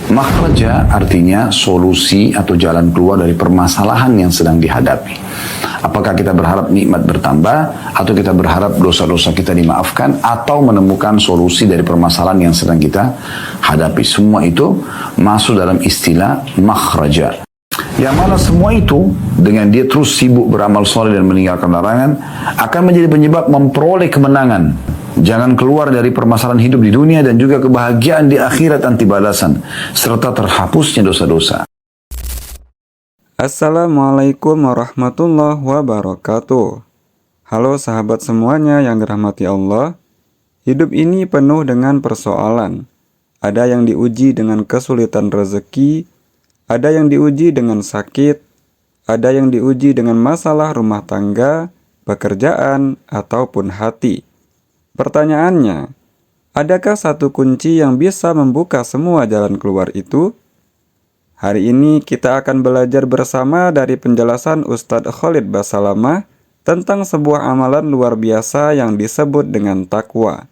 Makhraja artinya solusi atau jalan keluar dari permasalahan yang sedang dihadapi. Apakah kita berharap nikmat bertambah, atau kita berharap dosa-dosa kita dimaafkan, atau menemukan solusi dari permasalahan yang sedang kita hadapi. Semua itu masuk dalam istilah makhraja. Yang mana semua itu, dengan dia terus sibuk beramal soleh dan meninggalkan larangan, akan menjadi penyebab memperoleh kemenangan. Jangan keluar dari permasalahan hidup di dunia dan juga kebahagiaan di akhirat anti balasan, serta terhapusnya dosa-dosa. Assalamualaikum warahmatullahi wabarakatuh. Halo sahabat semuanya yang dirahmati Allah. Hidup ini penuh dengan persoalan. Ada yang diuji dengan kesulitan rezeki, ada yang diuji dengan sakit, ada yang diuji dengan masalah rumah tangga, pekerjaan, ataupun hati. Pertanyaannya, adakah satu kunci yang bisa membuka semua jalan keluar itu? Hari ini kita akan belajar bersama dari penjelasan Ustadz Khalid Basalamah tentang sebuah amalan luar biasa yang disebut dengan takwa.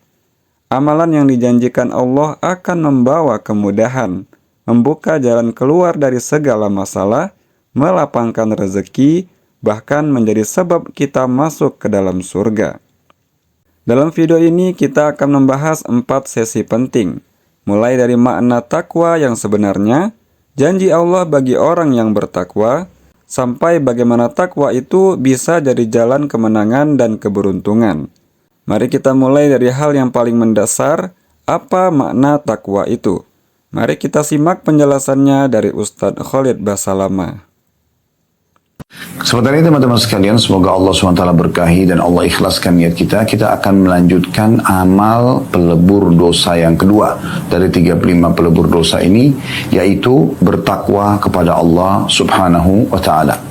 Amalan yang dijanjikan Allah akan membawa kemudahan, membuka jalan keluar dari segala masalah, melapangkan rezeki, bahkan menjadi sebab kita masuk ke dalam surga. Dalam video ini kita akan membahas 4 sesi penting, mulai dari makna takwa yang sebenarnya, janji Allah bagi orang yang bertakwa, sampai bagaimana takwa itu bisa jadi jalan kemenangan dan keberuntungan. Mari kita mulai dari hal yang paling mendasar, apa makna takwa itu? Mari kita simak penjelasannya dari Ustadz Khalid Basalamah. Sebentar ini teman-teman sekalian, semoga Allah SWT berkahi dan Allah ikhlaskan niat kita. Kita akan melanjutkan amal pelebur dosa yang kedua dari 35 pelebur dosa ini, yaitu bertakwa kepada Allah Subhanahu wa Ta'ala.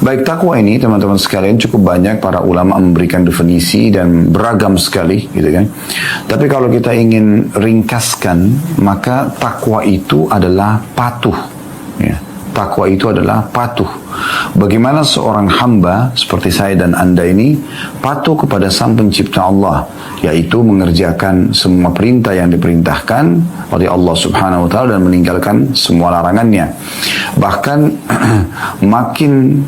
Baik, takwa ini teman-teman sekalian cukup banyak para ulama memberikan definisi dan beragam sekali, gitu kan. Tapi kalau kita ingin ringkaskan, maka takwa itu adalah patuh, ya. Takwa itu adalah patuh. Bagaimana seorang hamba seperti saya dan Anda ini patuh kepada Sang Pencipta Allah, yaitu mengerjakan semua perintah yang diperintahkan oleh Allah Subhanahu wa Ta'ala dan meninggalkan semua larangannya. Bahkan makin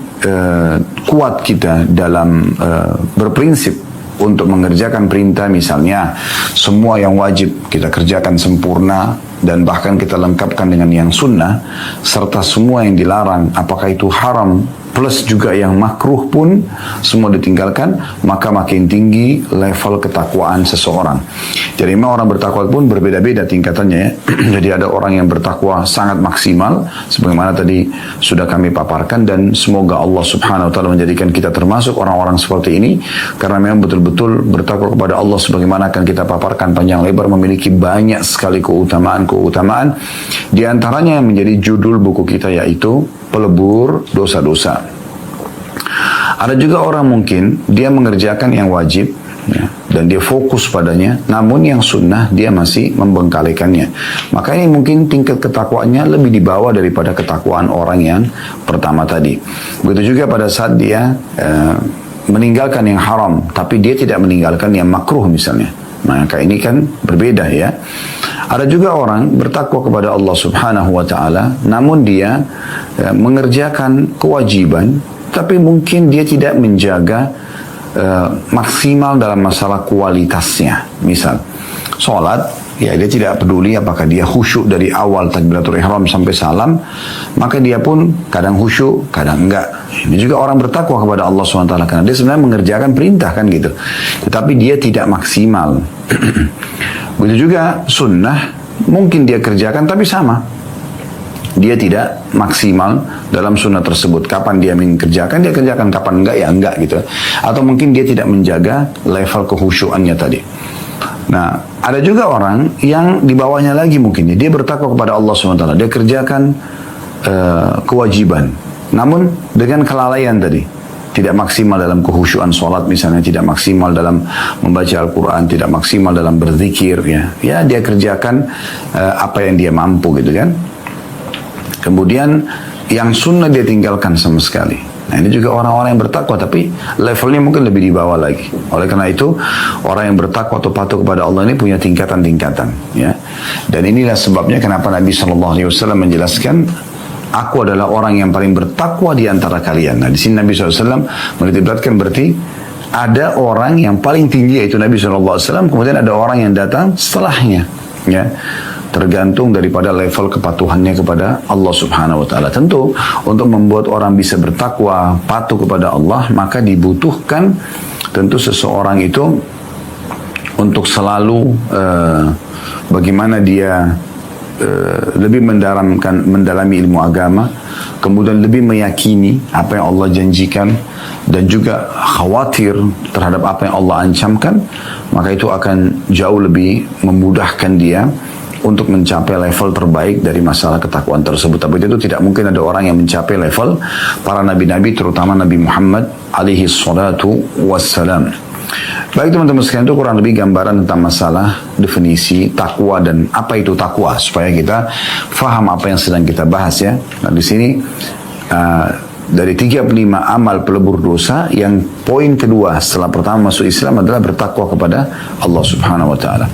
kuat kita dalam berprinsip untuk mengerjakan perintah, misalnya semua yang wajib kita kerjakan sempurna dan bahkan kita lengkapkan dengan yang sunnah, serta semua yang dilarang, apakah itu haram plus juga yang makruh pun semua ditinggalkan, maka makin tinggi level ketakwaan seseorang. Jadi memang orang bertakwa pun berbeda-beda tingkatannya, ya. Jadi ada orang yang bertakwa sangat maksimal sebagaimana tadi sudah kami paparkan, dan semoga Allah Subhanahu wa Ta'ala menjadikan kita termasuk orang-orang seperti ini, karena memang betul-betul bertakwa kepada Allah sebagaimana akan kita paparkan panjang lebar memiliki banyak sekali keutamaan. Di antaranya yang menjadi judul buku kita, yaitu pelebur dosa-dosa. Ada juga orang mungkin dia mengerjakan yang wajib, ya, dan dia fokus padanya, namun yang sunnah dia masih membengkalikannya. Maka ini mungkin tingkat ketakwaannya lebih di bawah daripada ketakwaan orang yang pertama tadi. Begitu juga pada saat dia meninggalkan yang haram, tapi dia tidak meninggalkan yang makruh misalnya. Maka ini kan berbeda, ya. Ada juga orang bertakwa kepada Allah Subhanahu wa Ta'ala, namun dia mengerjakan kewajiban, tapi mungkin dia tidak menjaga maksimal dalam masalah kualitasnya. Misal, sholat, ya dia tidak peduli apakah dia khusyuk dari awal takbiratul ihram sampai salam, maka dia pun kadang khusyuk, kadang enggak. Ini juga orang bertakwa kepada Allah SWT, karena dia sebenarnya mengerjakan perintah kan gitu, tetapi dia tidak maksimal. Begitu juga sunnah, mungkin dia kerjakan tapi sama, dia tidak maksimal dalam sunnah tersebut. Kapan dia mengerjakan, dia kerjakan, kapan enggak, ya enggak gitu. Atau mungkin dia tidak menjaga level kehusyuannya tadi. Nah, ada juga orang yang di bawahnya lagi mungkin, dia bertakwa kepada Allah SWT, dia kerjakan kewajiban, namun dengan kelalaian tadi, tidak maksimal dalam kehusyuan sholat misalnya, tidak maksimal dalam membaca Al-Quran, tidak maksimal dalam berzikir, ya dia kerjakan apa yang dia mampu gitu kan. Kemudian yang sunnah dia tinggalkan sama sekali. Nah, ini juga orang-orang yang bertakwa, tapi levelnya mungkin lebih di bawah lagi. Oleh karena itu, orang yang bertakwa atau patuh kepada Allah ini punya tingkatan-tingkatan. Ya. Dan inilah sebabnya kenapa Nabi SAW menjelaskan, aku adalah orang yang paling bertakwa di antara kalian. Nah, di sini Nabi SAW menitikberatkan berarti ada orang yang paling tinggi yaitu Nabi SAW, kemudian ada orang yang datang setelahnya. Ya. Tergantung daripada level kepatuhannya kepada Allah Subhanahu wa taala. Tentu untuk membuat orang bisa bertakwa, patuh kepada Allah, maka dibutuhkan tentu seseorang itu untuk selalu bagaimana dia lebih mendalami ilmu agama, kemudian lebih meyakini apa yang Allah janjikan dan juga khawatir terhadap apa yang Allah ancamkan, maka itu akan jauh lebih memudahkan dia untuk mencapai level terbaik dari masalah ketakwaan tersebut. Tapi itu tidak mungkin ada orang yang mencapai level para nabi-nabi, terutama Nabi Muhammad alaihi salatu wassalam. Baik teman-teman sekalian, itu kurang lebih gambaran tentang masalah definisi takwa dan apa itu takwa, supaya kita faham apa yang sedang kita bahas ya. Nah di sini dari 35 amal pelebur dosa, yang poin kedua setelah pertama masuk Islam adalah bertakwa kepada Allah Subhanahu wa taala.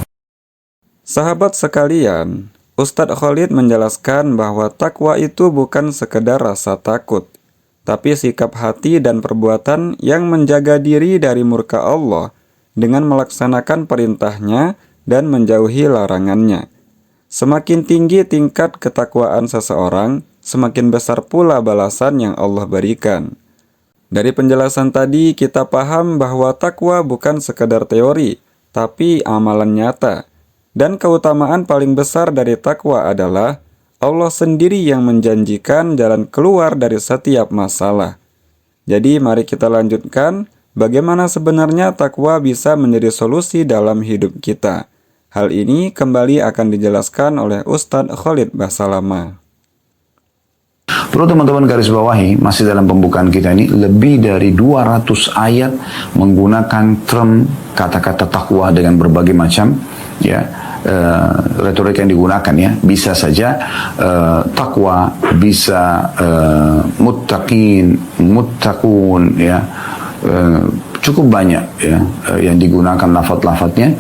Sahabat sekalian, Ustadz Khalid menjelaskan bahwa takwa itu bukan sekedar rasa takut, tapi sikap hati dan perbuatan yang menjaga diri dari murka Allah dengan melaksanakan perintahnya dan menjauhi larangannya. Semakin tinggi tingkat ketakwaan seseorang, semakin besar pula balasan yang Allah berikan. Dari penjelasan tadi kita paham bahwa takwa bukan sekedar teori, tapi amalan nyata. Dan keutamaan paling besar dari takwa adalah Allah sendiri yang menjanjikan jalan keluar dari setiap masalah. Jadi mari kita lanjutkan bagaimana sebenarnya takwa bisa menjadi solusi dalam hidup kita. Hal ini kembali akan dijelaskan oleh Ustadz Khalid Basalamah. Perlu teman-teman garis bawahi, masih dalam pembukaan kita ini, lebih dari 200 ayat menggunakan term kata-kata takwa dengan berbagai macam ya retorika yang digunakan ya. Bisa saja takwa, bisa muttaqin, muttaqun ya, cukup banyak ya yang digunakan lafaz-lafaznya.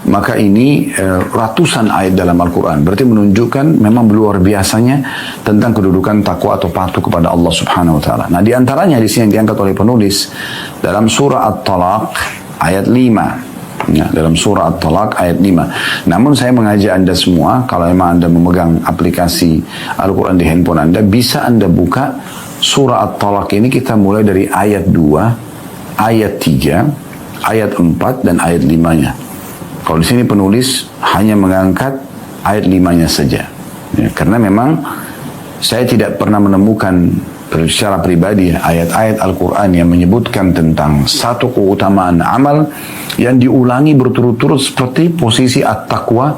Maka ini ratusan ayat dalam Al-Quran, berarti menunjukkan memang luar biasanya tentang kedudukan takwa atau patuh kepada Allah Subhanahu wa taala. Nah, di antaranya di sini yang diangkat oleh penulis dalam surah At-Talaq ayat 5. Ya, dalam surah At-Talaq ayat 5. Namun saya mengajak Anda semua, kalau memang Anda memegang aplikasi Al-Quran di handphone Anda, bisa Anda buka surah At-Talaq ini, kita mulai dari ayat 2, ayat 3, ayat 4, dan ayat 5-nya. Kalau di sini penulis hanya mengangkat ayat 5-nya saja. Ya, karena memang saya tidak pernah menemukan secara pribadi ayat-ayat Al-Quran yang menyebutkan tentang satu keutamaan amal yang diulangi berturut-turut seperti posisi at-taqwa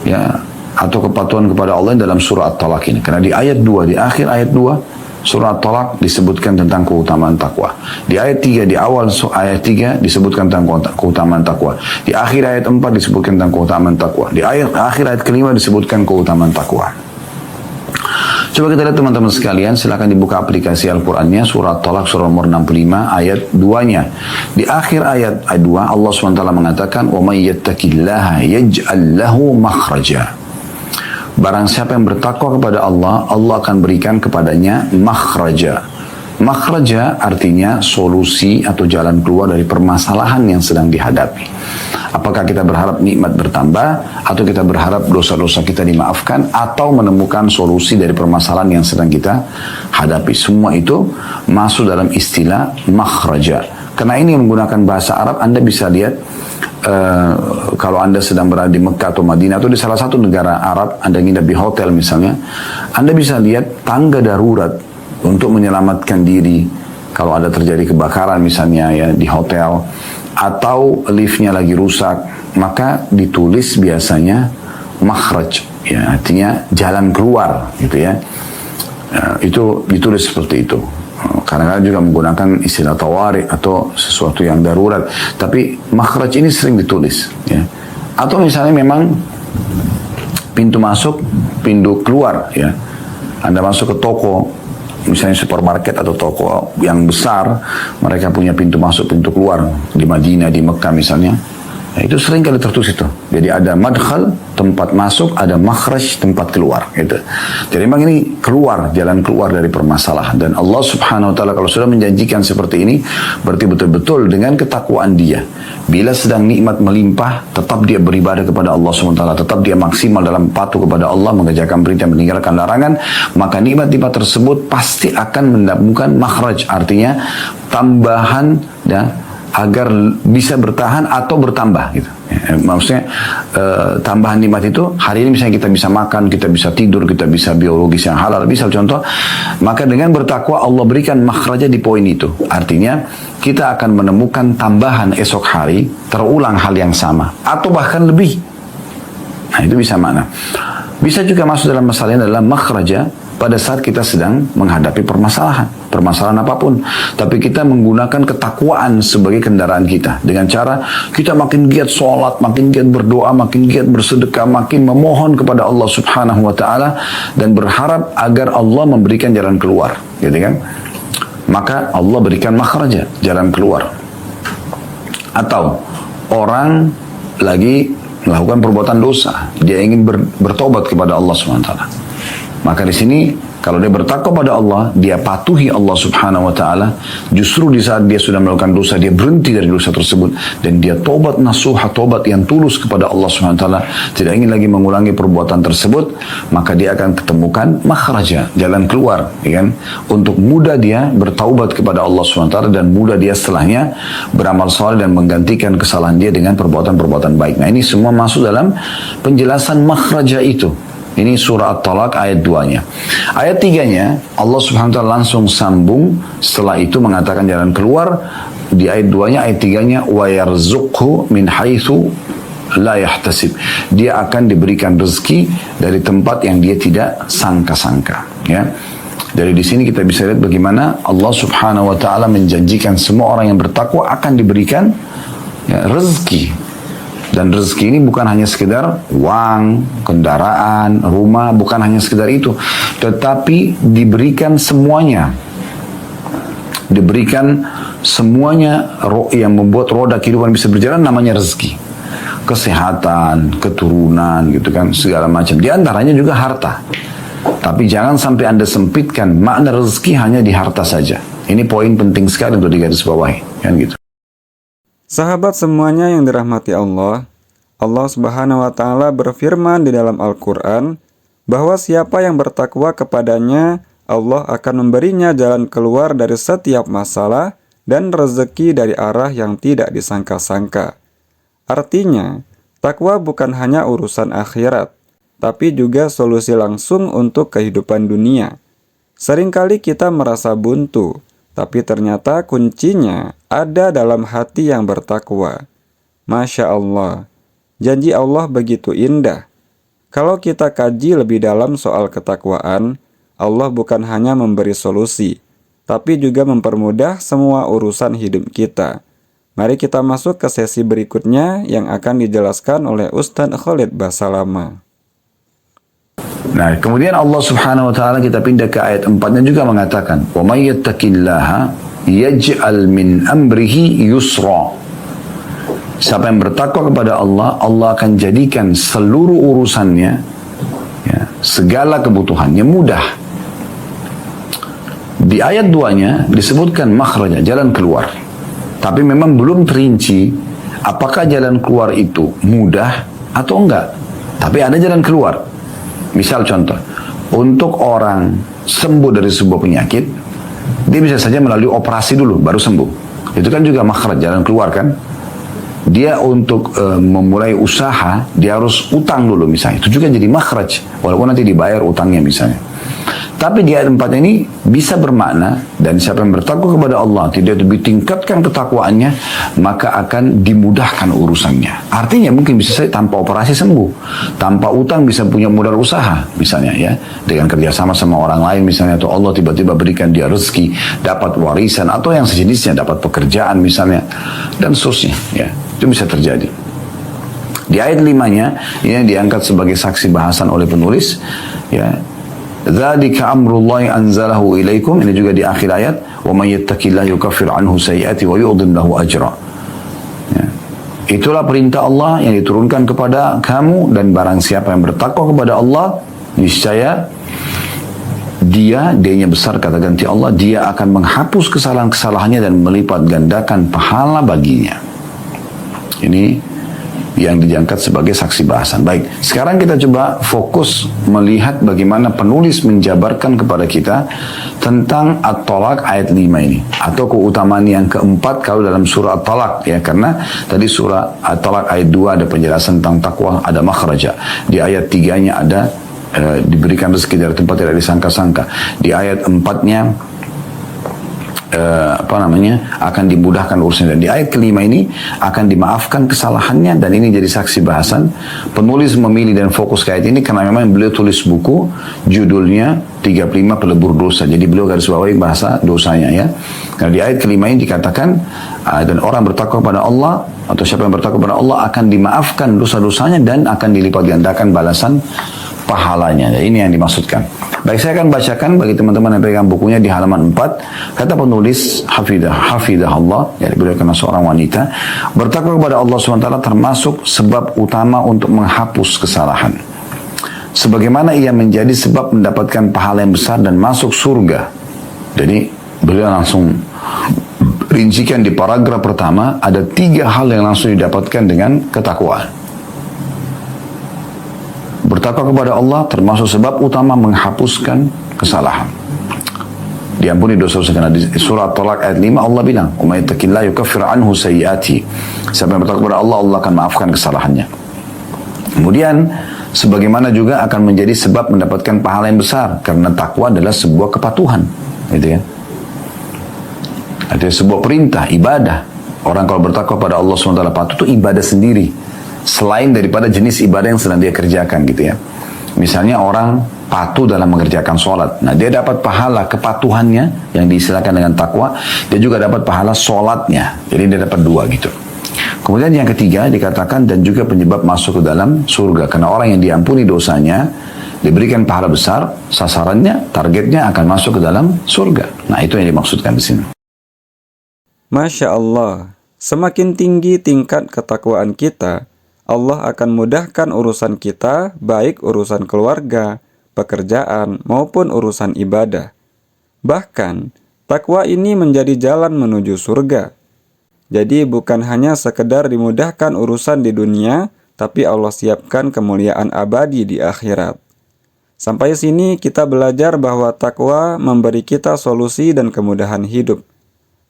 ya, atau kepatuhan kepada Allah dalam surah At-Talaq ini. Karena di ayat 2, di akhir ayat 2 surah At-Talaq disebutkan tentang keutamaan takwa. Di ayat 3, di awal ayat 3 disebutkan tentang keutamaan takwa. Di akhir ayat 4 disebutkan tentang keutamaan takwa. Di akhir ayat kelima disebutkan keutamaan takwa. Coba kita lihat teman-teman sekalian, silakan dibuka aplikasi Al-Qurannya, surah At-Talaq surah nomor 65 ayat 2-nya. Di akhir ayat 2 Allah SWT mengatakan, وَمَنْ يَتَّقِ اللَّهَ يَجْعَلْ لَهُ مَخْرَجًا. Barang siapa yang bertakwa kepada Allah, Allah akan berikan kepadanya makhraja. Makhraja artinya solusi atau jalan keluar dari permasalahan yang sedang dihadapi. Apakah kita berharap nikmat bertambah, atau kita berharap dosa-dosa kita dimaafkan, atau menemukan solusi dari permasalahan yang sedang kita hadapi. Semua itu masuk dalam istilah makhraja. Karena ini menggunakan bahasa Arab, Anda bisa lihat kalau Anda sedang berada di Mekah atau Madinah atau di salah satu negara Arab, Anda nginap di hotel misalnya, Anda bisa lihat tangga darurat untuk menyelamatkan diri kalau ada terjadi kebakaran misalnya ya di hotel, atau liftnya lagi rusak, maka ditulis biasanya makhraj ya, artinya jalan keluar gitu ya. Itu ditulis seperti itu. Kadang-kadang juga menggunakan istilah tawari atau sesuatu yang darurat, tapi makhraj ini sering ditulis ya. Atau misalnya memang pintu masuk, pintu keluar ya. Anda masuk ke toko misalnya supermarket atau toko yang besar, mereka punya pintu masuk, pintu keluar di Madinah, di Mekah misalnya. Nah, itu sering kali tertulis itu. Jadi ada madkhal, tempat masuk, ada makhraj, tempat keluar. Gitu. Jadi memang ini keluar, jalan keluar dari permasalahan. Dan Allah Subhanahu Wa Taala kalau sudah menjanjikan seperti ini, berarti betul-betul dengan ketakwaan dia. Bila sedang nikmat melimpah, tetap dia beribadah kepada Allah Subhanahu Wa Taala, tetap dia maksimal dalam patuh kepada Allah, mengerjakan perintah, meninggalkan larangan, maka nikmat-nikmat tersebut pasti akan mendapatkan makhraj, artinya tambahan ya, agar bisa bertahan atau bertambah gitu. Ya, maksudnya tambahan nikmat itu hari ini misalnya kita bisa makan, kita bisa tidur, kita bisa biologis yang halal, bisa contoh. Maka dengan bertakwa Allah berikan makhrajnya di poin itu. Artinya kita akan menemukan tambahan esok hari terulang hal yang sama atau bahkan lebih. Nah, itu bisa makna. Bisa juga masuk dalam masalah ini adalah makhraja pada saat kita sedang menghadapi permasalahan apapun. Tapi kita menggunakan ketakwaan sebagai kendaraan kita. Dengan cara kita makin giat sholat, makin giat berdoa, makin giat bersedekah, makin memohon kepada Allah Subhanahu Wa Taala dan berharap agar Allah memberikan jalan keluar. Gitu kan? Maka Allah berikan makhraja, jalan keluar. Atau orang lagi melakukan perbuatan dosa, dia ingin bertobat kepada Allah Subhanahu Wa Taala. Maka di sini kalau dia bertakwa pada Allah, dia patuhi Allah Subhanahu Wa Taala. Justru di saat dia sudah melakukan dosa, dia berhenti dari dosa tersebut dan dia tobat nasuha, tobat yang tulus kepada Allah Subhanahu Wa Taala, tidak ingin lagi mengulangi perbuatan tersebut, maka dia akan ketemukan makhraja, jalan keluar, ya kan? Untuk mudah dia bertaubat kepada Allah Subhanahu Wa Taala dan mudah dia setelahnya beramal saleh dan menggantikan kesalahan dia dengan perbuatan-perbuatan baik. Nah, ini semua masuk dalam penjelasan makhraja itu. Ini surah At-Talaq ayat 2-nya. Ayat 3-nya Allah Subhanahu Wa Taala langsung sambung setelah itu mengatakan jalan keluar. Di ayat 2-nya, ayat 3-nya wa yarzuqhu min haitsu la yahtasib. Dia akan diberikan rezeki dari tempat yang dia tidak sangka-sangka, ya. Dari di sini kita bisa lihat bagaimana Allah Subhanahu Wa Taala menjanjikan semua orang yang bertakwa akan diberikan ya, rezeki. Dan rezeki ini bukan hanya sekedar uang, kendaraan, rumah, bukan hanya sekedar itu. Tetapi diberikan semuanya. Diberikan semuanya yang membuat roda kehidupan bisa berjalan, namanya rezeki. Kesehatan, keturunan, gitu kan, segala macam. Di antaranya juga harta. Tapi jangan sampai Anda sempitkan makna rezeki hanya di harta saja. Ini poin penting sekali untuk digarisbawahi, kan gitu. Sahabat semuanya yang dirahmati Allah, Allah Subhanahu wa Ta'ala berfirman di dalam Al-Quran bahwa siapa yang bertakwa kepadanya, Allah akan memberinya jalan keluar dari setiap masalah dan rezeki dari arah yang tidak disangka-sangka. Artinya, takwa bukan hanya urusan akhirat, tapi juga solusi langsung untuk kehidupan dunia. Seringkali kita merasa buntu, tapi ternyata kuncinya ada dalam hati yang bertakwa. Masya Allah, janji Allah begitu indah. Kalau kita kaji lebih dalam soal ketakwaan, Allah bukan hanya memberi solusi, tapi juga mempermudah semua urusan hidup kita. Mari kita masuk ke sesi berikutnya yang akan dijelaskan oleh Ustadz Khalid Basalamah. Nah, kemudian Allah Subhanahu wa Ta'ala, kita pindah ke ayat 4-nya juga mengatakan, "Wa may yattaqillaha yaj'al min amrihi yusra." Siapa yang bertakwa kepada Allah, Allah akan jadikan seluruh urusannya, ya, segala kebutuhannya mudah. Di ayat 2-nya disebutkan makhraja, jalan keluar. Tapi memang belum terinci apakah jalan keluar itu mudah atau enggak. Tapi ada jalan keluar. Misal contoh, untuk orang sembuh dari sebuah penyakit, dia bisa saja melalui operasi dulu, baru sembuh. Itu kan juga makhraj, jalan keluar kan. Dia untuk memulai usaha, dia harus utang dulu misalnya. Itu juga jadi makhraj, walaupun nanti dibayar utangnya misalnya. Tapi di ayat 4 ini bisa bermakna, dan siapa yang bertakwa kepada Allah, tidak ditingkatkan ketakwaannya, maka akan dimudahkan urusannya. Artinya mungkin bisa saja tanpa operasi sembuh, tanpa utang bisa punya modal usaha misalnya, ya, dengan kerjasama sama orang lain misalnya, atau Allah tiba-tiba berikan dia rezeki, dapat warisan atau yang sejenisnya, dapat pekerjaan misalnya, dan seterusnya, ya, itu bisa terjadi. Di ayat 5-nya ini diangkat sebagai saksi bahasan oleh penulis, ya. Dzalika amrullahi anzalahu ilaikum. Ini juga di akhir ayat, wa may yattaqillaha yukaffir anhu sayyi'ati wa yu'dhim lahu ajra. Ya. Itulah perintah Allah yang diturunkan kepada kamu, dan barang siapa yang bertakwa kepada Allah, niscaya dianya besar, kata ganti Allah, dia akan menghapus kesalahan-kesalahannya dan melipat gandakan pahala baginya. Ini yang dijangkat sebagai saksi bahasan. Baik, sekarang kita coba fokus melihat bagaimana penulis menjabarkan kepada kita tentang At-Talaq ayat 5 ini, atau keutamaan yang keempat kalau dalam surah At-Talaq, ya, karena tadi surah At-Talaq ayat 2 ada penjelasan tentang takwa, ada makhraja. Di ayat 3-nya ada diberikan rezeki dari tempat tidak disangka-sangka. Di ayat 4-nya akan dimudahkan urusannya, dan di ayat kelima ini akan dimaafkan kesalahannya, dan ini jadi saksi bahasan. Penulis memilih dan fokus ke ayat ini karena memang beliau tulis buku judulnya 35 pelebur dosa, jadi beliau garis bawahi bahasa dosanya, ya. Nah, di ayat kelima ini dikatakan dan orang bertakwa kepada Allah, atau siapa yang bertakwa kepada Allah akan dimaafkan dosa-dosanya dan akan dilipat gandakan balasan pahalanya. Ini yang dimaksudkan. Baik, saya akan bacakan bagi teman-teman yang pegang bukunya di halaman 4. Kata penulis Hafidah Allah, ya, beliau karena seorang wanita, bertakwa kepada Allah SWT termasuk sebab utama untuk menghapus kesalahan, sebagaimana ia menjadi sebab mendapatkan pahala yang besar dan masuk surga. Jadi beliau langsung rincikan di paragraf pertama, ada 3 hal yang langsung didapatkan dengan ketakwaan. Bertakwa kepada Allah termasuk sebab utama menghapuskan kesalahan, diampuni dosa-dosa. Karena di surah At-Talaq ayat 5 Allah bilang, "Wa may yattaqillaha yukaffir anhu sayyi'ati." Siapa yang bertakwa kepada Allah, Allah akan maafkan kesalahannya. Kemudian sebagaimana juga akan menjadi sebab mendapatkan pahala yang besar, karena takwa adalah sebuah kepatuhan, gitu ya. Ada sebuah perintah, ibadah. Orang kalau bertakwa pada Allah SWT patuh itu ibadah sendiri, selain daripada jenis ibadah yang sedang dia kerjakan, gitu ya. Misalnya orang patuh dalam mengerjakan sholat, nah dia dapat pahala kepatuhannya yang diistilahkan dengan takwa, dia juga dapat pahala sholatnya, jadi dia dapat 2 gitu. Kemudian yang ketiga dikatakan dan juga penyebab masuk ke dalam surga, karena orang yang diampuni dosanya diberikan pahala besar, sasarannya, targetnya akan masuk ke dalam surga. Nah, itu yang dimaksudkan di sini. Masya Allah, semakin tinggi tingkat ketakwaan kita, Allah akan mudahkan urusan kita, baik urusan keluarga, pekerjaan, maupun urusan ibadah. Bahkan, takwa ini menjadi jalan menuju surga. Jadi bukan hanya sekedar dimudahkan urusan di dunia, tapi Allah siapkan kemuliaan abadi di akhirat. Sampai sini kita belajar bahwa takwa memberi kita solusi dan kemudahan hidup.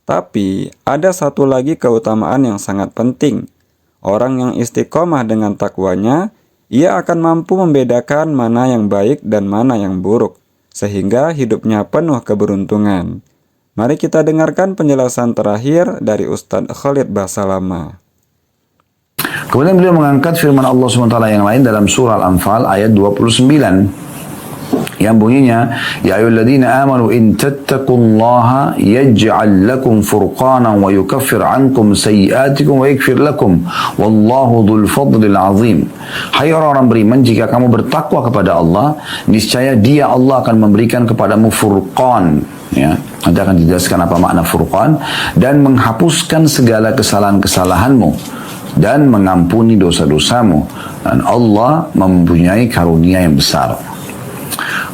Tapi ada satu lagi keutamaan yang sangat penting. Orang yang istiqomah dengan takwanya, ia akan mampu membedakan mana yang baik dan mana yang buruk, sehingga hidupnya penuh keberuntungan. Mari kita dengarkan penjelasan terakhir dari Ustadz Khalid Basalamah. Kemudian beliau mengangkat firman Allah SWT yang lain dalam surah Al-Anfal ayat 29. Yang bunyinya, ya ayyuhalladzina amanu in tattaqullaha yaj'al lakum furqanan wa yukaffir ankum sayyi'atikum wa yaghfir lakum wallahu dzul fadlil azim. Hai orang-orang beriman, jika kamu bertakwa kepada Allah, niscaya Dia Allah akan memberikan kepadamu furqan, ya. Nanti akan dijelaskan apa makna furqan, dan menghapuskan segala kesalahan-kesalahanmu dan mengampuni dosa-dosamu, dan Allah mempunyai karunia yang besar.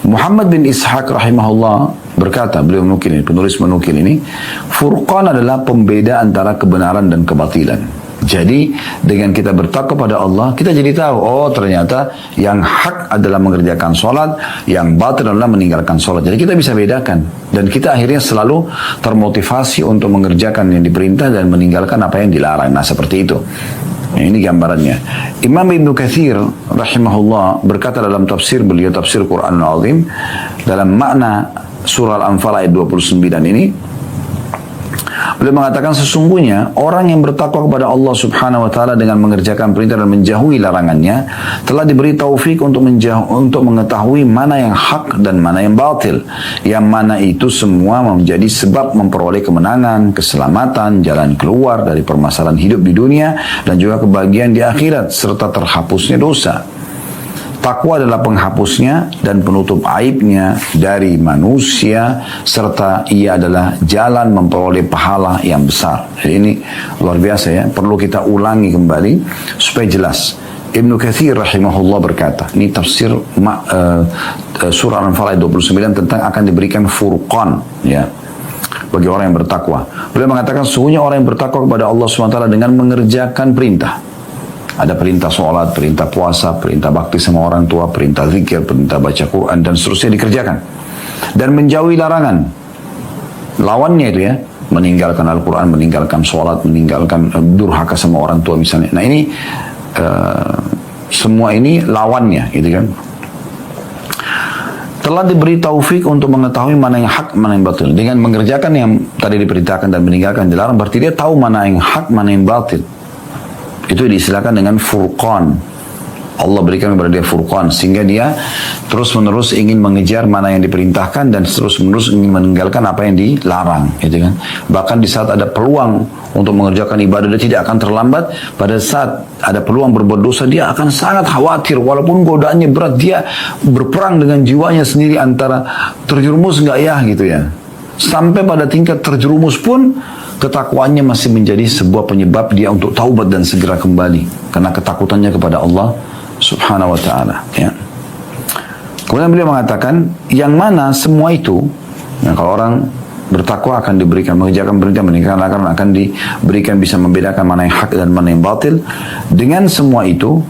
Muhammad bin Ishaq rahimahullah berkata, beliau menukil ini, penulis menukil ini, furqan adalah pembeda antara kebenaran dan kebatilan. Jadi dengan kita bertakwa pada Allah, kita jadi tahu, oh ternyata yang hak adalah mengerjakan sholat, yang batil adalah meninggalkan sholat. Jadi kita bisa bedakan, dan kita akhirnya selalu termotivasi untuk mengerjakan yang diperintah dan meninggalkan apa yang dilarang. Nah, seperti itu. Nah, ini gambarannya. Imam Ibn Katsir rahimahullah berkata dalam tafsir beliau, tafsir Quran Al-Azim, dalam makna surah Al-Anfal ayat 29 ini, beliau mengatakan sesungguhnya orang yang bertakwa kepada Allah Subhanahu wa taala dengan mengerjakan perintah dan menjauhi larangannya telah diberi taufik untuk mengetahui mana yang hak dan mana yang batil, yang mana itu semua menjadi sebab memperoleh kemenangan, keselamatan, jalan keluar dari permasalahan hidup di dunia dan juga kebahagiaan di akhirat serta terhapusnya dosa. Takwa adalah penghapusnya dan penutup aibnya dari manusia, serta ia adalah jalan memperoleh pahala yang besar. Jadi ini luar biasa ya, perlu kita ulangi kembali supaya jelas. Ibnu Katsir rahimahullah berkata, ini tafsir surah Al-Anfal ayat 29 tentang akan diberikan furqan ya bagi orang yang bertakwa. Beliau mengatakan sesungguhnya orang yang bertakwa kepada Allah SWT dengan mengerjakan perintah. Ada perintah sholat, perintah puasa, perintah bakti sama orang tua, perintah zikir, perintah baca Quran, dan seterusnya dikerjakan. Dan menjauhi larangan. Lawannya itu ya, meninggalkan Al-Quran, meninggalkan sholat, meninggalkan durhaka sama orang tua misalnya. Nah ini, semua ini lawannya gitu kan. Telah diberi taufik untuk mengetahui mana yang hak, mana yang batil. Dengan mengerjakan yang tadi diperintahkan dan meninggalkan dilarang, berarti dia tahu mana yang hak, mana yang batil. Itu diistilahkan dengan furqan. Allah berikan kepada dia furqan sehingga dia terus-menerus ingin mengejar mana yang diperintahkan dan terus-menerus ingin meninggalkan apa yang dilarang, gitu kan. Bahkan di saat ada peluang untuk mengerjakan ibadah dia tidak akan terlambat. Pada saat ada peluang berbuat dosa dia akan sangat khawatir walaupun godaannya berat, dia berperang dengan jiwanya sendiri antara terjerumus enggak ya gitu ya. Sampai pada tingkat terjerumus pun ketakwaannya masih menjadi sebuah penyebab dia untuk taubat dan segera kembali karena ketakutannya kepada Allah Subhanahu wa ta'ala ya. Kemudian beliau mengatakan yang mana semua itu ya, kalau orang bertakwa akan diberikan mengerjakan perintah, meninggalkan larangan, akan diberikan bisa membedakan mana yang hak dan mana yang batil. Dengan semua itu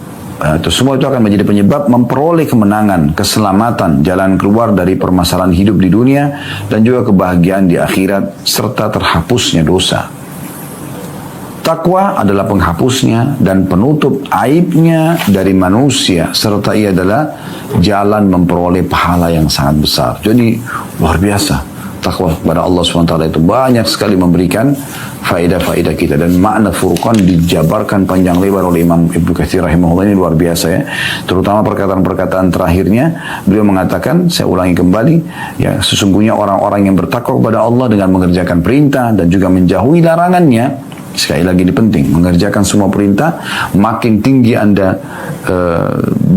semua itu akan menjadi penyebab memperoleh kemenangan, keselamatan, jalan keluar dari permasalahan hidup di dunia dan juga kebahagiaan di akhirat serta terhapusnya dosa. Takwa adalah penghapusnya dan penutup aibnya dari manusia serta ia adalah jalan memperoleh pahala yang sangat besar. Jadi luar biasa. Takwa kepada Allah SWT itu banyak sekali memberikan faedah-faedah kita, dan makna furqan dijabarkan panjang lebar oleh Imam Ibnu Katsir rahimahullah. Ini luar biasa ya, terutama perkataan-perkataan terakhirnya. Beliau mengatakan, saya ulangi kembali ya, sesungguhnya orang-orang yang bertakwa kepada Allah dengan mengerjakan perintah dan juga menjauhi larangannya. Sekali lagi ini penting, mengerjakan semua perintah. Makin tinggi Anda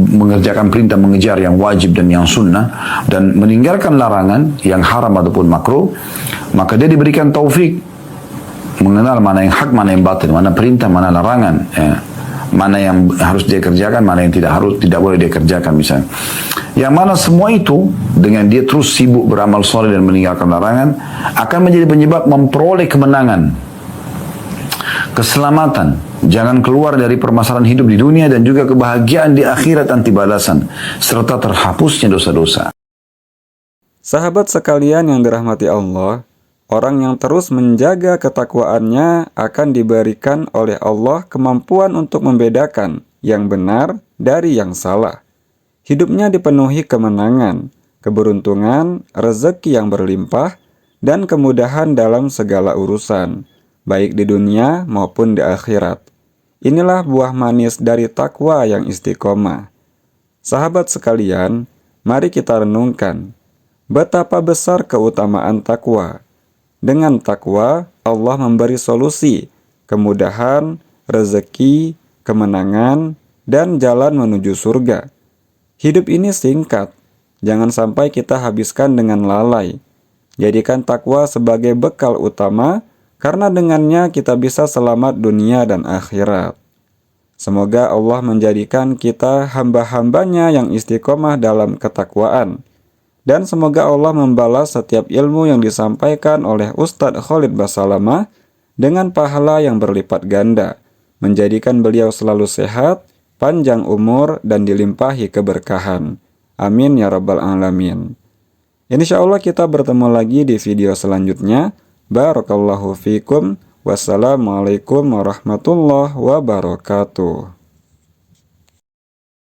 mengerjakan perintah, mengejar yang wajib dan yang sunnah, dan meninggalkan larangan yang haram ataupun makruh, maka dia diberikan taufik mengenal mana yang hak, mana yang batil, mana perintah, mana larangan ya. Mana yang harus dia kerjakan, mana yang tidak boleh dia kerjakan misalnya. Yang mana semua itu dengan dia terus sibuk beramal soleh dan meninggalkan larangan akan menjadi penyebab memperoleh kemenangan, keselamatan, jangan keluar dari permasalahan hidup di dunia dan juga kebahagiaan di akhirat anti balasan serta terhapusnya dosa-dosa. Sahabat sekalian yang dirahmati Allah, orang yang terus menjaga ketakwaannya akan diberikan oleh Allah kemampuan untuk membedakan yang benar dari yang salah. Hidupnya dipenuhi kemenangan, keberuntungan, rezeki yang berlimpah, dan kemudahan dalam segala urusan, baik di dunia maupun di akhirat. Inilah buah manis dari takwa yang istiqomah. Sahabat sekalian, mari kita renungkan betapa besar keutamaan takwa. Dengan takwa, Allah memberi solusi, kemudahan, rezeki, kemenangan, dan jalan menuju surga. Hidup ini singkat, jangan sampai kita habiskan dengan lalai. Jadikan takwa sebagai bekal utama, karena dengannya kita bisa selamat dunia dan akhirat. Semoga Allah menjadikan kita hamba-hambanya yang istiqomah dalam ketakwaan. Dan semoga Allah membalas setiap ilmu yang disampaikan oleh Ustadz Khalid Basalamah dengan pahala yang berlipat ganda, menjadikan beliau selalu sehat, panjang umur, dan dilimpahi keberkahan. Amin ya rabbal alamin. Insya Allah kita bertemu lagi di video selanjutnya. Barakallahu fikum. Wassalamualaikum warahmatullahi wabarakatuh.